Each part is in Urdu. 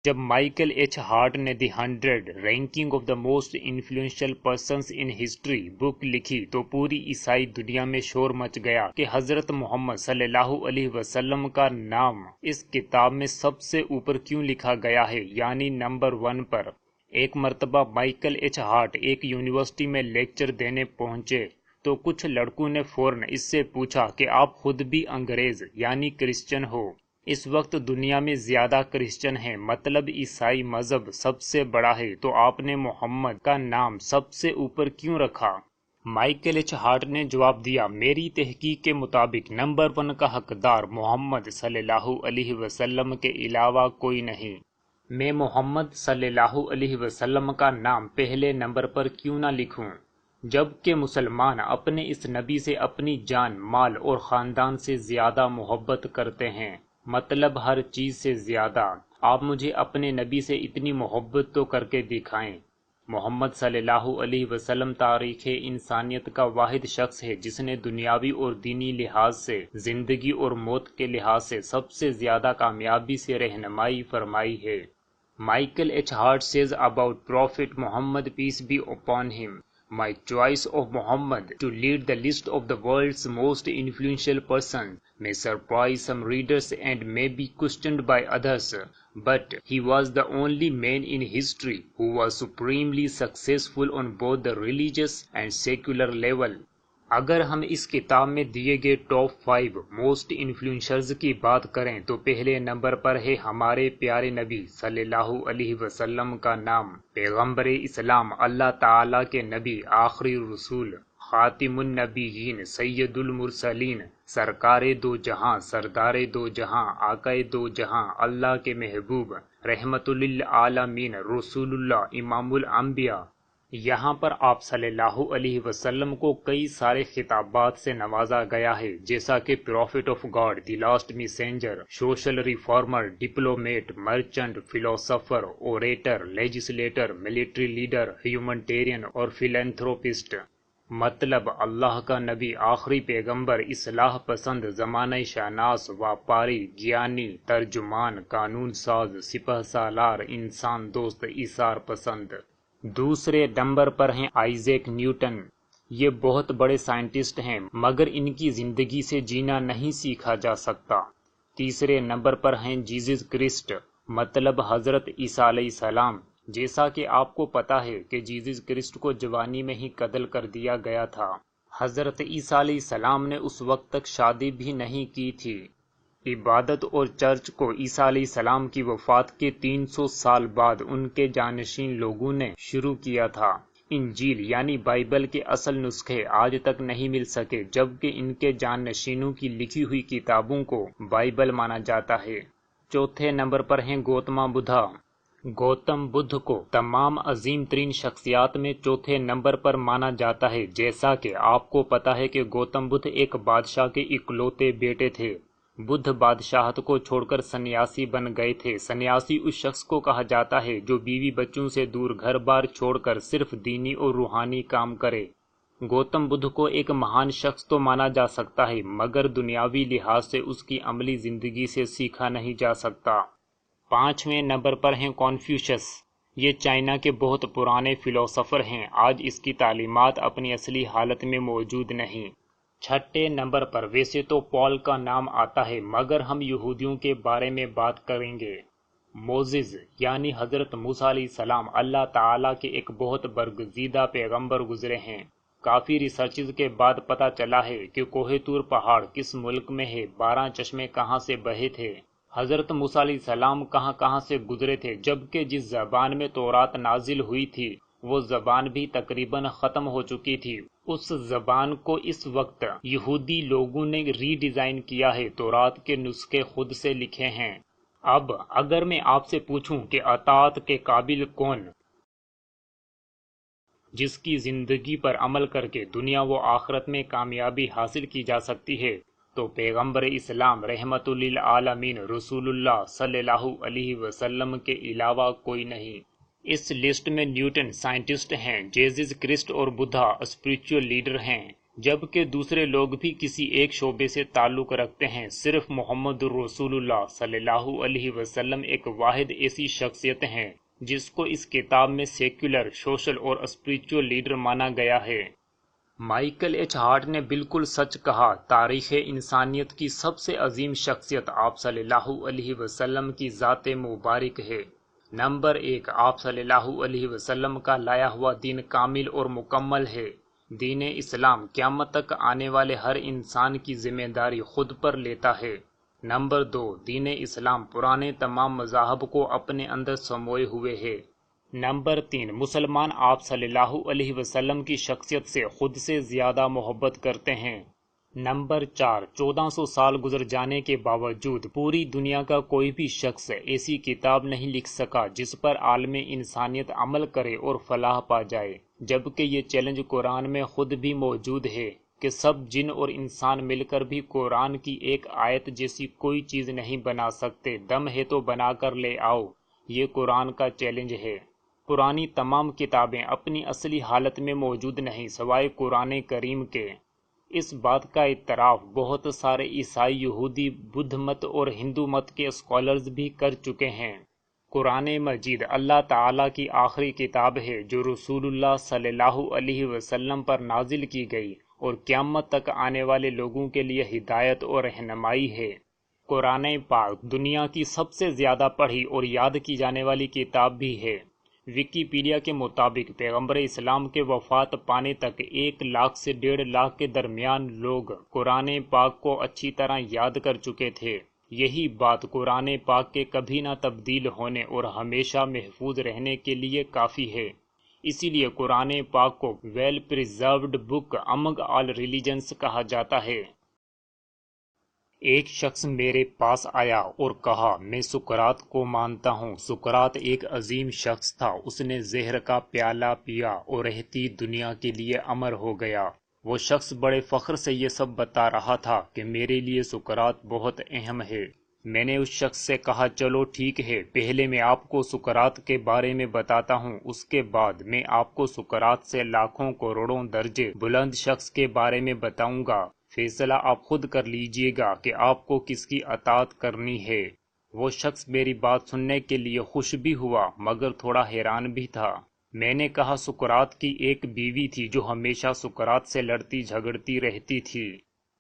جب مائیکل ایچ ہارٹ نے the 100 ranking of the most influential persons in history book لکھی تو پوری عیسائی دنیا میں شور مچ گیا کہ حضرت محمد صلی اللہ علیہ وسلم کا نام اس کتاب میں سب سے اوپر کیوں لکھا گیا ہے، یعنی نمبر 1 پر۔ ایک مرتبہ مائیکل ایچ ہارٹ ایک یونیورسٹی میں لیکچر دینے پہنچے تو کچھ لڑکوں نے فوراً اس سے پوچھا کہ آپ خود بھی انگریز یعنی کرسچن ہو۔ اس وقت دنیا میں زیادہ کرسچن ہیں، مطلب عیسائی مذہب سب سے بڑا ہے، تو آپ نے محمد کا نام سب سے اوپر کیوں رکھا؟ مائیکل ایچ ہارٹ نے جواب دیا، میری تحقیق کے مطابق نمبر 1 کا حقدار محمد صلی اللہ علیہ وسلم کے علاوہ کوئی نہیں۔ میں محمد صلی اللہ علیہ وسلم کا نام پہلے نمبر پر کیوں نہ لکھوں؟ جبکہ مسلمان اپنے اس نبی سے اپنی جان، مال اور خاندان سے زیادہ محبت کرتے ہیں، مطلب ہر چیز سے زیادہ۔ آپ مجھے اپنے نبی سے اتنی محبت تو کر کے دکھائیں۔ محمد صلی اللہ علیہ وسلم تاریخ انسانیت کا واحد شخص ہے جس نے دنیاوی اور دینی لحاظ سے، زندگی اور موت کے لحاظ سے سب سے زیادہ کامیابی سے رہنمائی فرمائی ہے۔ Michael H. Hart says about Prophet Muhammad, peace be upon him, "My choice of Muhammad to lead the list of the world's most influential persons may surprise some readers and may be questioned by others, but he was the only man in history who was supremely successful on both the religious and secular level." اگر ہم اس کتاب میں دیے گئے ٹاپ 5 موسٹ انفلوئنسرز کی بات کریں تو پہلے نمبر پر ہے ہمارے پیارے نبی صلی اللہ علیہ وسلم کا نام، پیغمبر اسلام، اللہ تعالیٰ کے نبی، آخری رسول، خاتم النبیین، سید المرسلین، سرکار دو جہاں، سردار دو جہاں، آقائے دو جہاں، اللہ کے محبوب، رحمت للعالمین، رسول اللہ، امام الانبیاء۔ یہاں پر آپ صلی اللہ علیہ وسلم کو کئی سارے خطابات سے نوازا گیا ہے، جیسا کہ prophet of God, the last messenger, social reformer, diplomat, merchant, philosopher, orator, legislator, military leader, humanitarian اور فلینتھروپسٹ۔ مطلب اللہ کا نبی، آخری پیغمبر، اصلاح پسند، زمانہ شناس، واپاری، گیانی، ترجمان، قانون ساز، سپہ سالار، انسان دوست، ایثار پسند۔ دوسرے نمبر پر ہیں آئیزیک نیوٹن۔ یہ بہت بڑے سائنٹسٹ ہیں مگر ان کی زندگی سے جینا نہیں سیکھا جا سکتا۔ تیسرے نمبر پر ہیں جیزس کرسٹ، مطلب حضرت عیسیٰ علیہ السلام۔ جیسا کہ آپ کو پتہ ہے کہ جیزس کرسٹ کو جوانی میں ہی قتل کر دیا گیا تھا۔ حضرت عیسیٰ علیہ السلام نے اس وقت تک شادی بھی نہیں کی تھی۔ عبادت اور چرچ کو عیسیٰ علیہ السلام کی وفات کے 300 سال بعد ان کے جانشین لوگوں نے شروع کیا تھا۔ انجیل یعنی بائبل کے اصل نسخے آج تک نہیں مل سکے، جبکہ ان کے جانشینوں کی لکھی ہوئی کتابوں کو بائبل مانا جاتا ہے۔ چوتھے نمبر پر ہیں گوتما بدھا۔ گوتم بدھ کو تمام عظیم ترین شخصیات میں چوتھے نمبر پر مانا جاتا ہے، جیسا کہ آپ کو پتہ ہے کہ گوتم بدھ ایک بادشاہ کے اکلوتے بیٹے تھے۔ بدھ بادشاہت کو چھوڑ کر سنیاسی بن گئے تھے۔ سنیاسی اس شخص کو کہا جاتا ہے جو بیوی بچوں سے دور گھر بار چھوڑ کر صرف دینی اور روحانی کام کرے۔ گوتم بدھ کو ایک مہان شخص تو مانا جا سکتا ہے مگر دنیاوی لحاظ سے اس کی عملی زندگی سے سیکھا نہیں جا سکتا۔ پانچویں نمبر پر ہیں کنفیوشس۔ یہ چائنا کے بہت پرانے فلاسفر ہیں، آج اس کی تعلیمات اپنی اصلی حالت میں موجود نہیں۔ چھٹے نمبر پر ویسے تو پال کا نام آتا ہے مگر ہم یہودیوں کے بارے میں بات کریں گے۔ موزز یعنی حضرت موسیٰ علیہ السلام اللہ تعالیٰ کے ایک بہت برگزیدہ پیغمبر گزرے ہیں۔ کافی ریسرچز کے بعد پتہ چلا ہے کہ کوہ طور پہاڑ کس ملک میں ہے، 12 چشمے کہاں سے بہے تھے، حضرت موسیٰ علیہ السلام کہاں کہاں سے گزرے تھے، جبکہ جس زبان میں تورات نازل ہوئی تھی وہ زبان بھی تقریباً ختم ہو چکی تھی۔ اس زبان کو اس وقت یہودی لوگوں نے ری ڈیزائن کیا ہے، تورات کے نسخے خود سے لکھے ہیں۔ اب اگر میں آپ سے پوچھوں کہ اطاعت کے قابل کون، جس کی زندگی پر عمل کر کے دنیا و آخرت میں کامیابی حاصل کی جا سکتی ہے، تو پیغمبر اسلام رحمت للعالمین رسول اللہ صلی اللہ علیہ وسلم کے علاوہ کوئی نہیں۔ اس لسٹ میں نیوٹن سائنٹسٹ ہیں، جیزس کرسٹ اور بدھا اسپریچول لیڈر ہیں، جبکہ دوسرے لوگ بھی کسی ایک شعبے سے تعلق رکھتے ہیں، صرف محمد الرسول اللہ صلی اللہ علیہ وسلم ایک واحد ایسی شخصیت ہیں جس کو اس کتاب میں سیکولر، سوشل اور اسپریچول لیڈر مانا گیا ہے۔ مائیکل ایچ ہارٹ نے بالکل سچ کہا، تاریخ انسانیت کی سب سے عظیم شخصیت آپ صلی اللہ علیہ وسلم کی ذات مبارک ہے۔ نمبر 1، آپ صلی اللہ علیہ وسلم کا لایا ہوا دین کامل اور مکمل ہے۔ دین اسلام قیامت تک آنے والے ہر انسان کی ذمہ داری خود پر لیتا ہے۔ نمبر 2، دین اسلام پرانے تمام مذاہب کو اپنے اندر سموئے ہوئے ہے۔ نمبر 3، مسلمان آپ صلی اللہ علیہ وسلم کی شخصیت سے خود سے زیادہ محبت کرتے ہیں۔ نمبر 4، 1400 سال گزر جانے کے باوجود پوری دنیا کا کوئی بھی شخص ایسی کتاب نہیں لکھ سکا جس پر عالم انسانیت عمل کرے اور فلاح پا جائے، جبکہ یہ چیلنج قرآن میں خود بھی موجود ہے کہ سب جن اور انسان مل کر بھی قرآن کی ایک آیت جیسی کوئی چیز نہیں بنا سکتے، دم ہے تو بنا کر لے آؤ۔ یہ قرآن کا چیلنج ہے۔ پرانی تمام کتابیں اپنی اصلی حالت میں موجود نہیں سوائے قرآن کریم کے۔ اس بات کا اعتراف بہت سارے عیسائی، یہودی، بدھ مت اور ہندو مت کے اسکالرز بھی کر چکے ہیں۔ قرآن مجید اللہ تعالیٰ کی آخری کتاب ہے جو رسول اللہ صلی اللہ علیہ وسلم پر نازل کی گئی اور قیامت تک آنے والے لوگوں کے لیے ہدایت اور رہنمائی ہے۔ قرآن پاک دنیا کی سب سے زیادہ پڑھی اور یاد کی جانے والی کتاب بھی ہے۔ ویکیپیڈیا کے مطابق پیغمبر اسلام کے وفات پانے تک 1 لاکھ سے 1.5 لاکھ کے درمیان لوگ قرآن پاک کو اچھی طرح یاد کر چکے تھے۔ یہی بات قرآن پاک کے کبھی نہ تبدیل ہونے اور ہمیشہ محفوظ رہنے کے لیے کافی ہے۔ اسی لیے قرآن پاک کو ویل پریزروڈ بک امنگ آل ریلیجنز کہا جاتا ہے۔ ایک شخص میرے پاس آیا اور کہا، میں سقراط کو مانتا ہوں۔ سقراط ایک عظیم شخص تھا، اس نے زہر کا پیالہ پیا اور رہتی دنیا کے لیے امر ہو گیا۔ وہ شخص بڑے فخر سے یہ سب بتا رہا تھا کہ میرے لیے سقراط بہت اہم ہے۔ میں نے اس شخص سے کہا، چلو ٹھیک ہے، پہلے میں آپ کو سقراط کے بارے میں بتاتا ہوں، اس کے بعد میں آپ کو سقراط سے لاکھوں کروڑوں درجے بلند شخص کے بارے میں بتاؤں گا۔ فیصلہ آپ خود کر لیجئے گا کہ آپ کو کس کی اطاعت کرنی ہے۔ وہ شخص میری بات سننے کے لیے خوش بھی ہوا مگر تھوڑا حیران بھی تھا۔ میں نے کہا، سقراط کی ایک بیوی تھی جو ہمیشہ سقراط سے لڑتی جھگڑتی رہتی تھی۔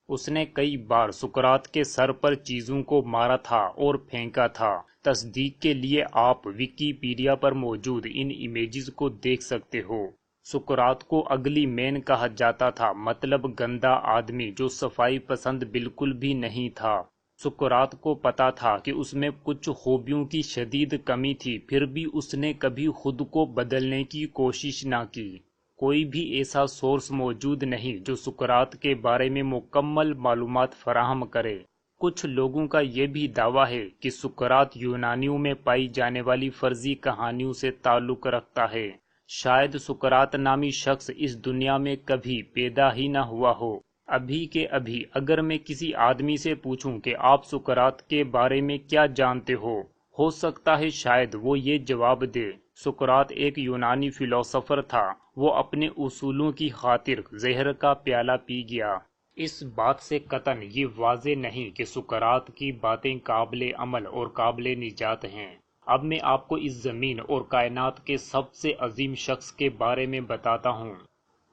اس نے کئی بار سقراط کے سر پر چیزوں کو مارا تھا اور پھینکا تھا۔ تصدیق کے لیے آپ ویکیپیڈیا پر موجود ان امیجز کو دیکھ سکتے ہو۔ سقراط کو اگلی مین کہا جاتا تھا، مطلب گندا آدمی جو صفائی پسند بالکل بھی نہیں تھا۔ سقراط کو پتا تھا کہ اس میں کچھ خوبیوں کی شدید کمی تھی، پھر بھی اس نے کبھی خود کو بدلنے کی کوشش نہ کی۔ کوئی بھی ایسا سورس موجود نہیں جو سقراط کے بارے میں مکمل معلومات فراہم کرے۔ کچھ لوگوں کا یہ بھی دعویٰ ہے کہ سقراط یونانیوں میں پائی جانے والی فرضی کہانیوں سے تعلق رکھتا ہے۔ شاید سقراط نامی شخص اس دنیا میں کبھی پیدا ہی نہ ہوا ہو۔ ابھی کے ابھی اگر میں کسی آدمی سے پوچھوں کہ آپ سقراط کے بارے میں کیا جانتے ہو سکتا ہے شاید وہ یہ جواب دے، سقراط ایک یونانی فلسفر تھا، وہ اپنے اصولوں کی خاطر زہر کا پیالہ پی گیا۔ اس بات سے قطعاً یہ واضح نہیں کہ سقراط کی باتیں قابل عمل اور قابل نجات ہیں۔ اب میں آپ کو اس زمین اور کائنات کے سب سے عظیم شخص کے بارے میں بتاتا ہوں۔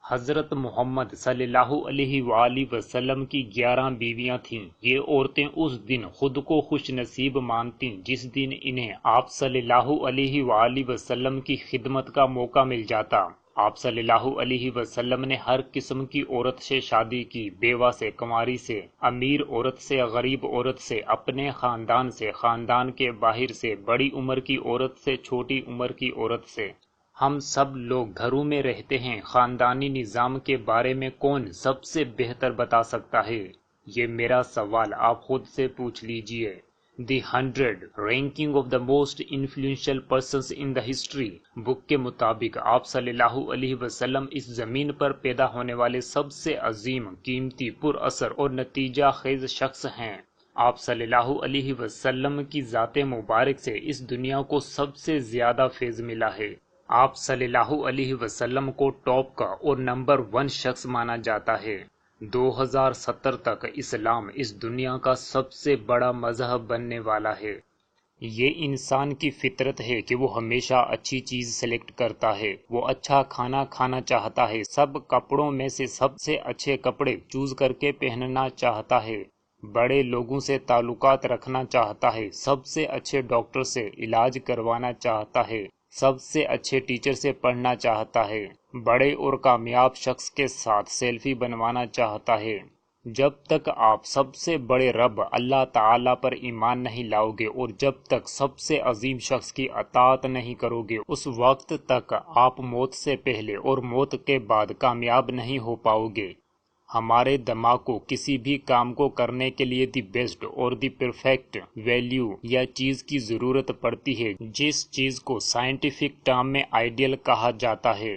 حضرت محمد صلی اللہ علیہ وآلہ وسلم کی 11 بیویاں تھیں۔ یہ عورتیں اس دن خود کو خوش نصیب مانتیں جس دن انہیں آپ صلی اللہ علیہ وآلہ وسلم کی خدمت کا موقع مل جاتا۔ آپ صلی اللہ علیہ وسلم نے ہر قسم کی عورت سے شادی کی، بیوہ سے، کنواری سے، امیر عورت سے، غریب عورت سے، اپنے خاندان سے، خاندان کے باہر سے، بڑی عمر کی عورت سے، چھوٹی عمر کی عورت سے۔ ہم سب لوگ گھروں میں رہتے ہیں، خاندانی نظام کے بارے میں کون سب سے بہتر بتا سکتا ہے؟ یہ میرا سوال آپ خود سے پوچھ لیجئے۔ The 100 ranking of the most influential persons in the history book کے مطابق آپ صلی اللہ علیہ وسلم اس زمین پر پیدا ہونے والے سب سے عظیم، قیمتی، پر اثر اور نتیجہ خیز شخص ہیں۔ آپ صلی اللہ علیہ وسلم کی ذات مبارک سے اس دنیا کو سب سے زیادہ فیض ملا ہے۔ آپ صلی اللہ علیہ وسلم کو ٹاپ کا اور نمبر 1 شخص مانا جاتا ہے۔ 2070 تک اسلام اس دنیا کا سب سے بڑا مذہب بننے والا ہے۔ یہ انسان کی فطرت ہے کہ وہ ہمیشہ اچھی چیز سلیکٹ کرتا ہے، وہ اچھا کھانا کھانا چاہتا ہے، سب کپڑوں میں سے سب سے اچھے کپڑے چوز کر کے پہننا چاہتا ہے، بڑے لوگوں سے تعلقات رکھنا چاہتا ہے، سب سے اچھے ڈاکٹر سے علاج کروانا چاہتا ہے، سب سے اچھے ٹیچر سے پڑھنا چاہتا ہے، بڑے اور کامیاب شخص کے ساتھ سیلفی بنوانا چاہتا ہے۔ جب تک آپ سب سے بڑے رب اللہ تعالیٰ پر ایمان نہیں لاؤ گے اور جب تک سب سے عظیم شخص کی اطاعت نہیں کرو گے، اس وقت تک آپ موت سے پہلے اور موت کے بعد کامیاب نہیں ہو پاؤ گے۔ ہمارے دماغ کو کسی بھی کام کو کرنے کے لیے دی بیسٹ اور دی پرفیکٹ ویلیو یا چیز کی ضرورت پڑتی ہے، جس چیز کو سائنٹیفک ٹرم میں آئیڈیل کہا جاتا ہے۔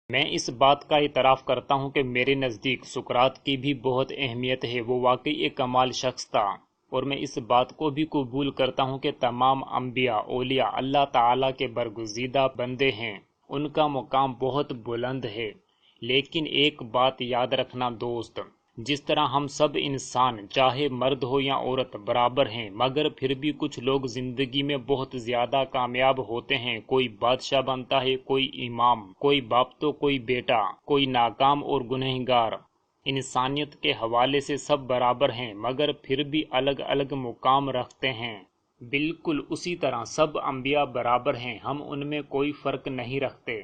میں اس بات کا اعتراف کرتا ہوں کہ میرے نزدیک سقراط کی بھی بہت اہمیت ہے، وہ واقعی ایک کمال شخص تھا، اور میں اس بات کو بھی قبول کرتا ہوں کہ تمام انبیاء اولیاء اللہ تعالیٰ کے برگزیدہ بندے ہیں، ان کا مقام بہت بلند ہے۔ لیکن ایک بات یاد رکھنا دوست، جس طرح ہم سب انسان چاہے مرد ہو یا عورت برابر ہیں، مگر پھر بھی کچھ لوگ زندگی میں بہت زیادہ کامیاب ہوتے ہیں، کوئی بادشاہ بنتا ہے، کوئی امام، کوئی باپ تو کوئی بیٹا، کوئی ناکام اور گنہگار۔ انسانیت کے حوالے سے سب برابر ہیں، مگر پھر بھی الگ الگ مقام رکھتے ہیں۔ بالکل اسی طرح سب انبیاء برابر ہیں، ہم ان میں کوئی فرق نہیں رکھتے،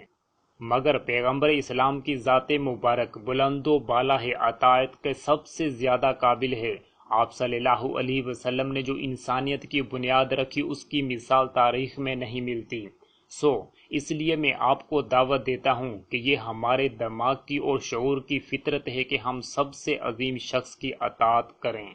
مگر پیغمبر اسلام کی ذات مبارک بلند و بالا ہے، اطاعت کے سب سے زیادہ قابل ہے۔ آپ صلی اللہ علیہ وسلم نے جو انسانیت کی بنیاد رکھی، اس کی مثال تاریخ میں نہیں ملتی۔ اس لیے میں آپ کو دعوت دیتا ہوں کہ یہ ہمارے دماغ کی اور شعور کی فطرت ہے کہ ہم سب سے عظیم شخص کی اطاعت کریں۔